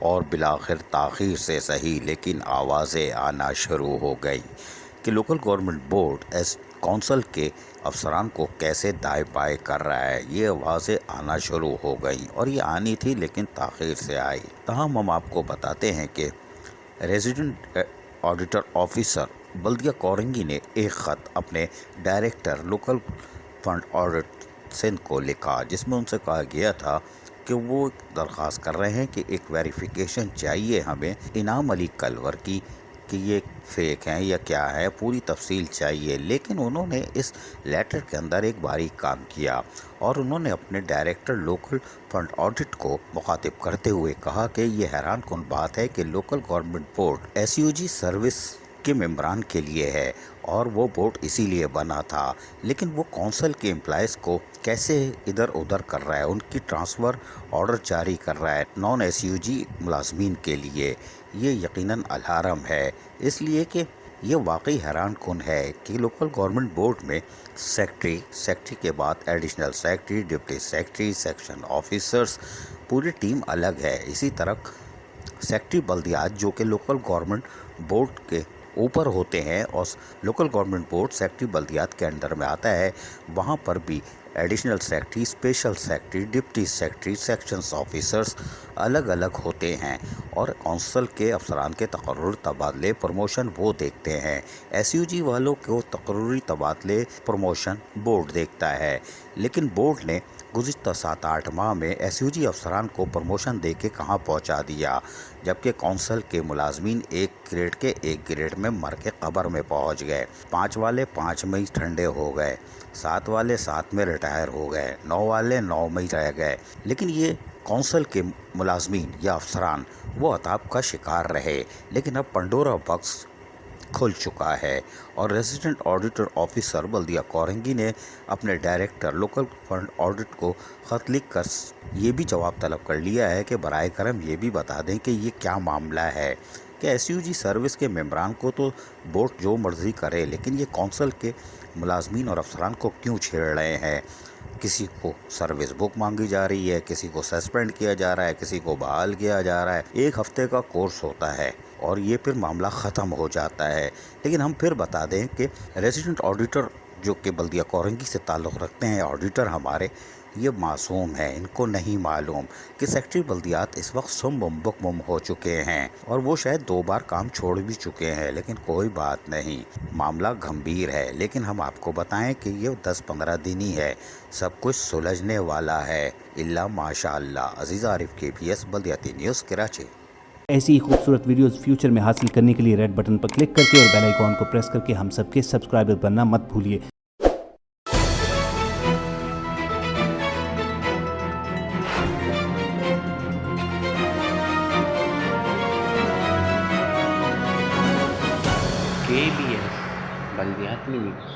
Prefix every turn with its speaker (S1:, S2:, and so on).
S1: اور بالآخر تاخیر سے صحیح لیکن آوازیں آنا شروع ہو گئیں کہ local government board S council کے افسران کو کیسے دائیں بائیں کر رہا ہے۔ یہ آوازیں آنا شروع ہو گئیں اور یہ آنی تھی لیکن تاخیر سے آئی۔ تاہم ہم آپ کو بتاتے ہیں کہ ریزیڈنٹ آڈیٹر آفیسر بلدیہ کورنگی نے ایک خط اپنے director local fund audit Sindh کو لکھا، جس میں ان سے کہا گیا تھا کہ وہ درخواست کر رہے ہیں کہ ایک ویریفیکیشن چاہیے ہمیں انعام علی کلور کی کہ یہ فیک ہیں یا کیا ہے، پوری تفصیل چاہیے۔ لیکن انہوں نے اس لیٹر کے اندر ایک باریک کام کیا اور انہوں نے اپنے ڈائریکٹر لوکل فنڈ آڈٹ کو مخاطب کرتے ہوئے کہا کہ یہ حیران کن بات ہے کہ local government board S U G service کے ممبران کے لیے ہے اور وہ بورڈ اسی لیے بنا تھا، لیکن وہ کونسل کے امپلائیز کو کیسے ادھر ادھر کر رہا ہے، ان کی ٹرانسفر آرڈر جاری کر رہا ہے نان ایس یو جی ملازمین کے لیے۔ یہ یقیناً الارم ہے، اس لیے کہ یہ واقعی حیران کن ہے کہ لوکل گورنمنٹ بورڈ میں سیکٹری کے بعد additional secretary, deputy secretary, section officers, پوری ٹیم الگ ہے۔ اسی طرح سیکٹری بلدیات جو کہ لوکل گورنمنٹ بورڈ کے اوپر ہوتے ہیں اور لوکل گورنمنٹ بورڈ سیکٹری بلدیات کے انڈر میں آتا ہے، وہاں پر بھی additional secretary, special secretary, deputy secretary, sections officers الگ الگ ہوتے ہیں اور کونسل کے افسران کے تقرری تبادلے پروموشن وہ دیکھتے ہیں۔ ایس یو جی والوں کو تقرری تبادلے پروموشن بورڈ دیکھتا ہے، لیکن بورڈ نے گزشتہ 7-8 ماہ میں ایس یو جی افسران کو پروموشن دے کے کہاں پہنچا دیا، جبکہ کونسل کے ملازمین ایک گریڈ کے ایک گریڈ میں مر کے قبر میں پہنچ گئے۔ 5 والے 5 میں ہی ٹھنڈے ہو گئے، 7 والے 7 میں ریٹائر ہو گئے، 9 والے 9 میں ہی رہ گئے۔ لیکن یہ کونسل کے ملازمین یا افسران وہ عطاب کا شکار رہے، لیکن اب پنڈورا باکس کھل چکا ہے اور ریزیڈنٹ آڈیٹر آفیسر بلدیہ کورنگی نے اپنے ڈائریکٹر لوکل فنڈ آڈٹ کو خط لکھ کر یہ بھی جواب طلب کر لیا ہے کہ برائے کرم یہ بھی بتا دیں کہ یہ کیا معاملہ ہے کہ ایس یو جی سروس کے ممبران کو تو بورڈ جو مرضی کرے، لیکن یہ کونسل کے ملازمین اور افسران کو کیوں چھیڑ رہے ہیں؟ کسی کو سروس بک مانگی جا رہی ہے، کسی کو سسپینڈ کیا جا رہا ہے، کسی کو بحال کیا جا رہا ہے۔ 1 ہفتے کا کورس ہوتا ہے اور یہ پھر معاملہ ختم ہو جاتا ہے۔ لیکن ہم پھر بتا دیں کہ ریزیڈنٹ آڈیٹر جو کہ بلدیہ کورنگی سے تعلق رکھتے ہیں، آڈیٹر ہمارے، یہ معصوم ہیں، ان کو نہیں معلوم کہ سیکٹری بلدیات اس وقت سم بکم ہو چکے ہیں اور وہ شاید 2 بار کام چھوڑ بھی چکے ہیں، لیکن کوئی بات نہیں، معاملہ گھمبیر ہے۔ لیکن ہم آپ کو بتائیں کہ یہ 10-15 دن ہی ہے، سب کچھ سلجھنے والا ہے، اللہ ماشاء اللہ۔ عزیز عارف KBS بلدیاتی نیوز کراچی۔
S2: ایسی ہی خوبصورت ویڈیوز فیوچر میں حاصل کرنے کے لیے ریڈ بٹن پر کلک کر کے اور بیل آئیکن کو پریس کر کے ہم سب کے سبسکرائبر بننا مت بھولیے۔
S3: KBS بلدیاتی نیوز